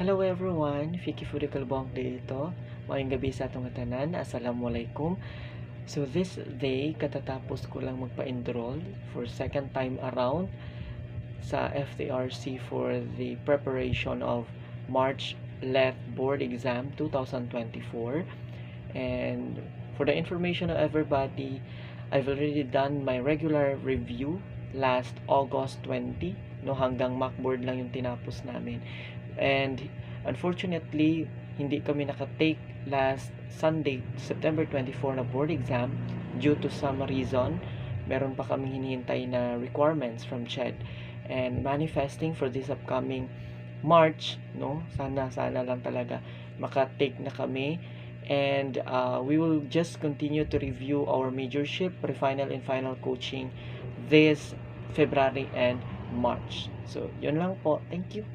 Hello everyone, Vicky Fudikalbong dito. Maayong gabi sa atong tanan. Assalamualaikum. So this day, katatapos ko lang magpa-enroll for second time around sa FTRC for the preparation of March LET Board Exam 2024. And for the information of everybody, I've already done my regular review last August 20, no, hanggang mock board lang yung tinapos namin. And unfortunately, hindi kami nakatake last Sunday, September 24 na board exam due to some reason. Meron pa kami hinihintay na requirements from CHED and manifesting for this upcoming March, no? Sana lang talaga makatake na kami. And we will just continue to review our majorship, pre-final and final coaching this February and March. So, yun lang po. Thank you.